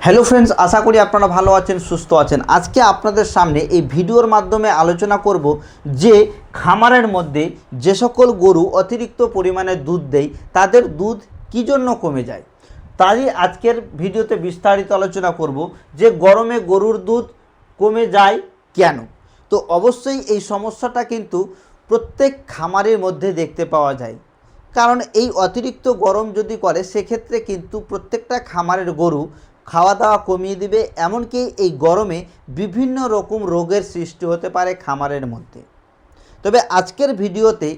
Hello friends, আশা করি আপনারা ভালো আছেন, সুস্থ আছেন। আজকে আপনাদের সামনে এই ভিডিওর মাধ্যমে আলোচনা করব যে খামারের মধ্যে যে সকল গরু অতিরিক্ত পরিমাণে দুধ দেয় তাদের দুধ কী জন্য কমে যায়। তাই আজকের ভিডিওতে বিস্তারিত আলোচনা করব যে গরমে গরুর দুধ কমে যায় কেন। তো অবশ্যই এই সমস্যাটা কিন্তু প্রত্যেক খামারের মধ্যে দেখতে পাওয়া যায়, কারণ এই অতিরিক্ত গরম যদি করে সেক্ষেত্রে কিন্তু প্রত্যেকটা খামারের গরু খাওয়া দাওয়া কমিয়ে দিবে, এমনকি এই গরমে বিভিন্ন রকম রোগের সৃষ্টি হতে পারে খামারের মধ্যে। তবে আজকের ভিডিওতে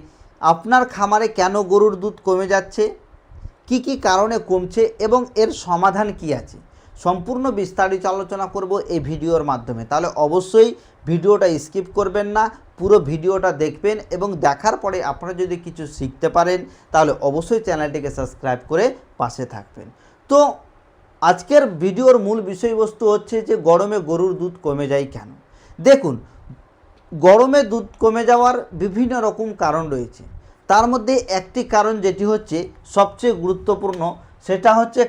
আপনার খামারে কেন গরুর দুধ কমে যাচ্ছে, কি কি কারণে কমছে এবং এর সমাধান কি আছে, সম্পূর্ণ বিস্তারিত আলোচনা করব এই ভিডিওর মাধ্যমে। তাহলে অবশ্যই ভিডিওটা স্কিপ করবেন না, পুরো ভিডিওটা দেখবেন এবং দেখার পরে আপনারা যদি কিছু শিখতে পারেন তাহলে অবশ্যই চ্যানেলটিকে সাবস্ক্রাইব করে পাশে থাকবেন। তো আজকের ভিডিওর মূল বিষয়বস্তু হচ্ছে যে গরমে গরুর দুধ কমে যায় কেন। দেখুন, গরমে দুধ কমে যাওয়ার বিভিন্ন রকম কারণ রয়েছে। তার মধ্যে একটি কারণ যেটি হচ্ছে সবচেয়ে গুরুত্বপূর্ণ, সেটা হচ্ছে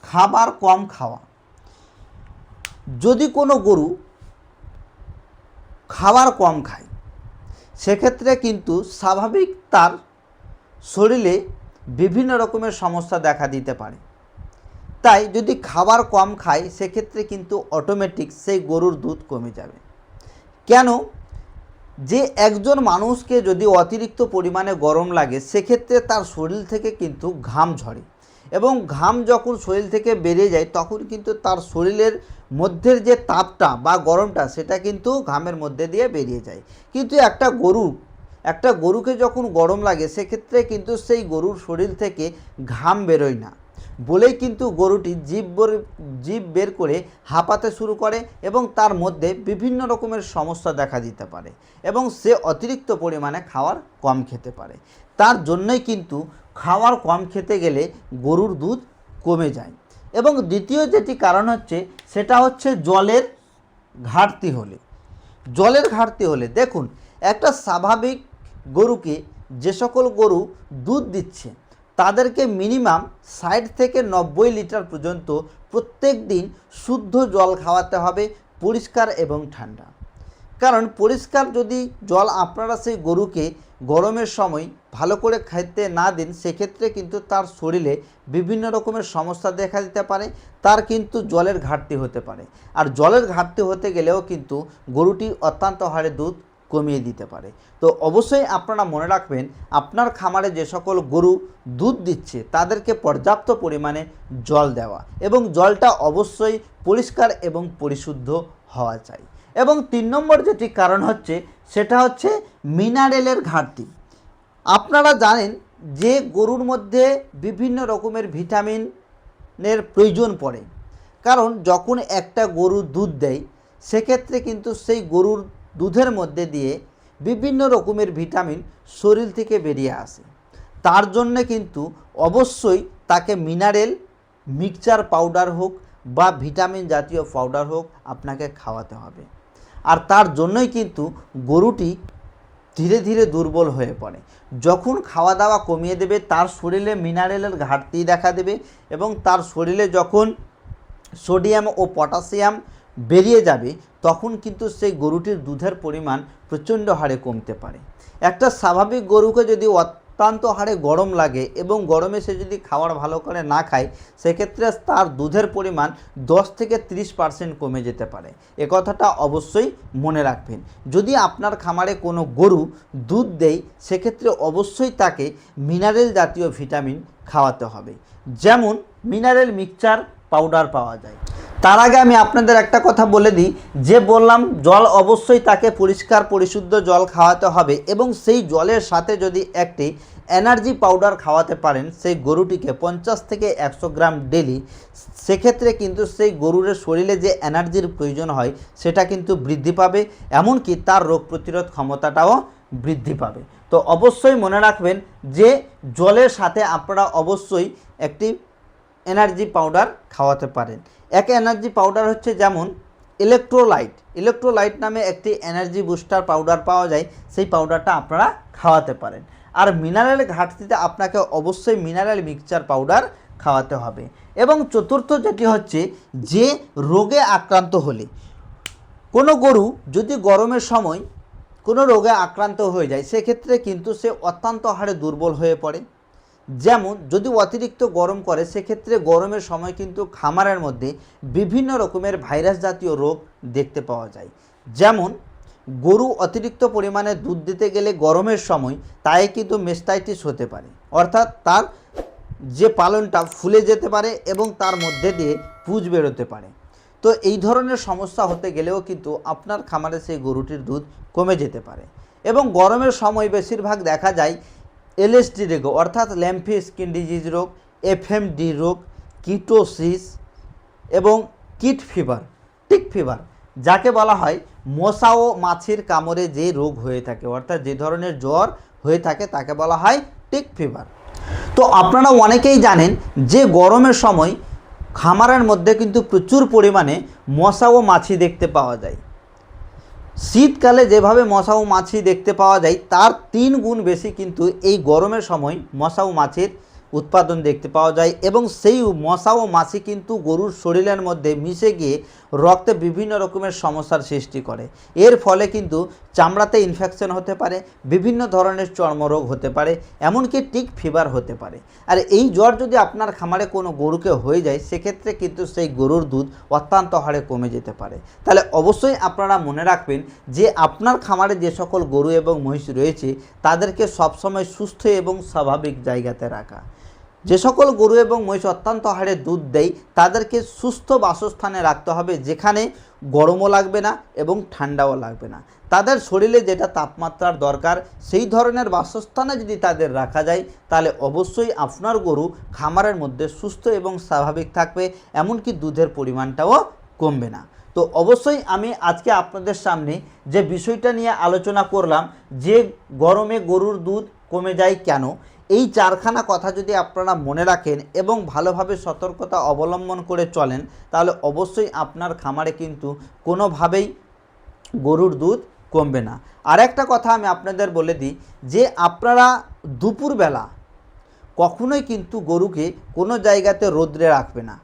খাবার কম খাওয়া। যদি কোনো গরু খাবার কম খায় সেক্ষেত্রে কিন্তু স্বাভাবিক তার শরীরে বিভিন্ন রকমের সমস্যা দেখা দিতে পারে। তাই যদি খাবার কম খায় সেক্ষেত্রে কিন্তু অটোমেটিক সেই গরুর দুধ কমে যাবে। কেন? যে একজন মানুষকে যদি অতিরিক্ত পরিমাণে গরম লাগে সেক্ষেত্রে তার শরীর থেকে কিন্তু ঘাম ঝরে, এবং ঘাম যখন শরীর থেকে বেরিয়ে যায় তখন কিন্তু তার শরীরের মধ্যের যে তাপটা বা গরমটা সেটা কিন্তু ঘামের মধ্যে দিয়ে বেরিয়ে যায়। কিন্তু একটা গরুকে যখন গরম লাগে সেক্ষেত্রে কিন্তু সেই গরুর শরীর থেকে ঘাম বেরোয় না বলেই কিন্তু গরুটি জিভ বের করে হাঁপাতে শুরু করে এবং তার মধ্যে বিভিন্ন রকমের সমস্যা দেখা দিতে পারে এবং সে অতিরিক্ত পরিমাণে খাবার কম খেতে পারে। তার জন্যই কিন্তু খাবার কম খেতে গেলে গরুর দুধ কমে যায়। এবং দ্বিতীয় যেটি কারণ হচ্ছে সেটা হচ্ছে জলের ঘাটতি হলে দেখুন, একটা স্বাভাবিক গরুকে যে সকল গরু দুধ দিচ্ছে তাদেরকে মিনিমাম 60 থেকে 90 লিটার পর্যন্ত প্রত্যেক দিন শুদ্ধ জল খাওয়াতে হবে, পরিষ্কার এবং ঠান্ডা। কারণ পরিষ্কার যদি জল আপনারা সেই গরুকে গরমের সময় ভালো করে খেতে না দিন সেক্ষেত্রে কিন্তু তার শরীরে বিভিন্ন রকমের সমস্যা দেখা দিতে পারে, তার কিন্তু জলের ঘাটতি হতে পারে। আর জলের ঘাটতি হতে গেলেও কিন্তু গরুটি অত্যন্ত হারে দুধ কমিয়ে দিতে পারে। তো অবশ্যই আপনারা মনে রাখবেন, আপনার খামারে যে সকল গরু দুধ দিচ্ছে তাদেরকে পর্যাপ্ত পরিমাণে জল দেওয়া, এবং জলটা অবশ্যই পরিষ্কার এবং পরিশুদ্ধ হওয়া চাই। এবং 3 নম্বর যেটি কারণ হচ্ছে সেটা হচ্ছে মিনারেলের ঘাটতি। আপনারা জানেন যে গরুর মধ্যে বিভিন্ন রকমের ভিটামিনের প্রয়োজন পড়ে, কারণ যখন একটা গরু দুধ দেয় সেক্ষেত্রে কিন্তু সেই গরুর দুধের মধ্যে দিয়ে বিভিন্ন রকমের ভিটামিন শরীর থেকে বেরিয়ে আসে। তার জন্যে কিন্তু অবশ্যই তাকে মিনারেল মিক্সচার পাউডার হোক বা ভিটামিন জাতীয় পাউডার হোক আপনাকে খাওয়াতে হবে। আর তার জন্যই কিন্তু গরুটি ধীরে ধীরে দুর্বল হয়ে পড়ে। যখন খাওয়া দাওয়া কমিয়ে দেবে তার শরীরে মিনারেলের ঘাটতি দেখা দেবে, এবং তার শরীরে যখন সোডিয়াম ও পটাশিয়াম বেরিয়ে যাবে তখন কিন্তু সেই গরুটির দুধের পরিমাণ প্রচণ্ড হারে কমতে পারে। একটা স্বাভাবিক গরুকে যদি অত্যন্ত হারে গরম লাগে এবং গরমে সে যদি খাবার ভালো করে না খায় সেক্ষেত্রে তার দুধের পরিমাণ 10 থেকে 30% কমে যেতে পারে। এ কথাটা অবশ্যই মনে রাখবেন। যদি আপনার খামারে কোনো গরু দুধ দেয় সেক্ষেত্রে অবশ্যই তাকে মিনারেল জাতীয় ভিটামিন খাওয়াতে হবে, যেমন মিনারেল মিক্সচার পাউডার পাওয়া যায়। তার আগে আমি আপনাদের একটা কথা বলে দিই, যে বললাম জল অবশ্যই তাকে পরিষ্কার পরিশুদ্ধ জল খাওয়াতে হবে, এবং সেই জলের সাথে যদি একটি এনার্জি পাউডার খাওয়াতে পারেন সেই গরুটিকে 50 থেকে 100 গ্রাম ডেলি, সেক্ষেত্রে কিন্তু সেই গরুর শরীরে যে এনার্জির প্রয়োজন হয় সেটা কিন্তু বৃদ্ধি পাবে, এমনকি তার রোগ প্রতিরোধ ক্ষমতাটাও বৃদ্ধি পাবে। তো অবশ্যই মনে রাখবেন যে জলের সাথে আপনারা অবশ্যই একটি এনার্জি পাউডার খাওয়াতে পারেন। এক এনার্জি পাউডার হচ্ছে যেমন ইলেকট্রোলাইট নামে একটি এনার্জি বুস্টার পাউডার পাওয়া যায়, সেই পাউডারটা আপনারা খাওয়াতে পারেন। আর মিনারেল ঘাটতিতে আপনাকে অবশ্যই মিনারেল মিক্সচার পাউডার খাওয়াতে হবে। এবং চতুর্থ যেটি হচ্ছে যে রোগে আক্রান্ত হলে কোনো গরু যদি গরমের সময় কোনো রোগে আক্রান্ত হয়ে যায় সেক্ষেত্রে কিন্তু সে অত্যন্ত হারে দুর্বল হয়ে পড়ে। যেমন যদি অতিরিক্ত গরম করে সেক্ষেত্রে গরমের সময় কিন্তু খামারের মধ্যে বিভিন্ন রকমের ভাইরাস জাতীয় রোগ দেখতে পাওয়া যায়। যেমন গরু অতিরিক্ত পরিমাণে দুধ দিতে গেলে গরমের সময় তাই কিন্তু মেস্টাইটিস হতে পারে, অর্থাৎ তার যে পালনটা ফুলে যেতে পারে এবং তার মধ্যে দিয়ে পুঁজ বেরোতে পারে। তো এই ধরনের সমস্যা হতে গেলেও কিন্তু আপনার খামারে সেই গরুটির দুধ কমে যেতে পারে। এবং গরমের সময় বেশিরভাগ দেখা যায় এলএসডি রোগ অর্থাৎ ল্যাম্পি স্কিন ডিজিজ রোগ, এফএমডি রোগ, কিটোসিস এবং কিট ফিভার, টিক ফিভার যাকে বলা হয় মশা ও মাছির কামড়ে যে রোগ হয়ে থাকে, অর্থাৎ যে ধরনের জ্বর হয়ে থাকে তাকে বলা হয় টিক ফিভার। তো আপনারা অনেকেই জানেন যে গরমের সময় খামারের মধ্যে কিন্তু প্রচুর পরিমাণে মশা ও মাছি দেখতে পাওয়া যায়। শীতকালে যেভাবে মশা ও মাছি দেখতে পাওয়া যায় তার 3 গুণ বেশি কিন্তু এই গরমের সময় মশা ও মাছির উৎপাদন দেখতে পাওয়া যায় এবং সেই মশা ও মাছি কিন্তু গরুর শরীরের মধ্যে মিশে গিয়ে রক্তে বিভিন্ন রকমের সমস্যার সৃষ্টি করে। এর ফলে কিন্তু চামড়াতে ইনফেকশন হতে পারে, বিভিন্ন ধরনের চর্মরোগ হতে পারে, এমনকি টিক ফিভার হতে পারে। আর এই জ্বর যদি আপনার খামারে কোনো গরুকে হয়ে যায় সেক্ষেত্রে কিন্তু সেই গরুর দুধ অত্যন্ত হারে কমে যেতে পারে। তাহলে অবশ্যই আপনারা মনে রাখবেন যে আপনার খামারে যে সকল গরু এবং মহিষ রয়েছে তাদেরকে সবসময় সুস্থ এবং স্বাভাবিক জায়গাতে রাখা। যে সকল গরু এবং মহিষ অত্যন্ত হারে দুধ দেয় তাদেরকে সুস্থ বাসস্থানে রাখতে হবে, যেখানে গরমও লাগবে না এবং ঠান্ডাও লাগবে না। তাদের শরীরে যেটা তাপমাত্রার দরকার সেই ধরনের বাসস্থানে যদি তাদের রাখা যায় তাহলে অবশ্যই আপনার গরু খামারের মধ্যে সুস্থ এবং স্বাভাবিক থাকবে, এমনকি দুধের পরিমাণটাও কমবে না। তো অবশ্যই আমি আজকে আপনাদের সামনে যে বিষয়টা নিয়ে আলোচনা করলাম যে গরমে গরুর দুধ কমে যায় কেন, এই 4খানা কথা যদি আপনারা মনে রাখেন এবং ভালোভাবে সতর্কতা অবলম্বন করে চলেন তাহলে অবশ্যই আপনার খামারে কিন্তু কোনোভাবেই গরুর দুধ কমবে না। আর একটা কথা আমি আপনাদের বলে দিই যে আপনারা দুপুরবেলা কখনোই কিন্তু গরুকে কোনো জায়গাতে রোদ্রে রাখবে না,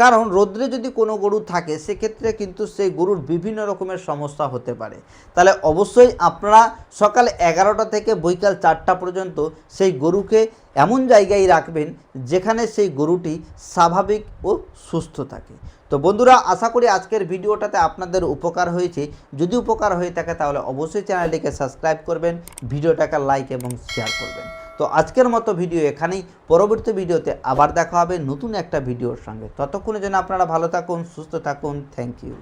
কারণ রোদ্রে যদি কোনো গরু থাকে সেক্ষেত্রে কিন্তু সেই গরুর বিভিন্ন রকমের সমস্যা হতে পারে। তাহলে অবশ্যই আপনারা সকাল 11টা থেকে বৈকাল 4টা পর্যন্ত সেই গরুকে এমন জায়গায় রাখবেন যেখানে সেই গরুটি স্বাভাবিক ও সুস্থ থাকে। তো বন্ধুরা, আশা করি আজকের ভিডিওটাতে আপনাদের উপকার হয়েছে। যদি উপকার হয়ে থাকে তাহলে অবশ্যই চ্যানেলটিকে সাবস্ক্রাইব করবেন, ভিডিওটাকে লাইক এবং শেয়ার করবেন। তো আজকের মতো ভিডিও এখানেই, পরবর্তী ভিডিওতে আবার দেখা হবে নতুন একটা ভিডিওর সঙ্গে। ততক্ষণে যেন আপনারা ভালো থাকুন, সুস্থ থাকুন। Thank you.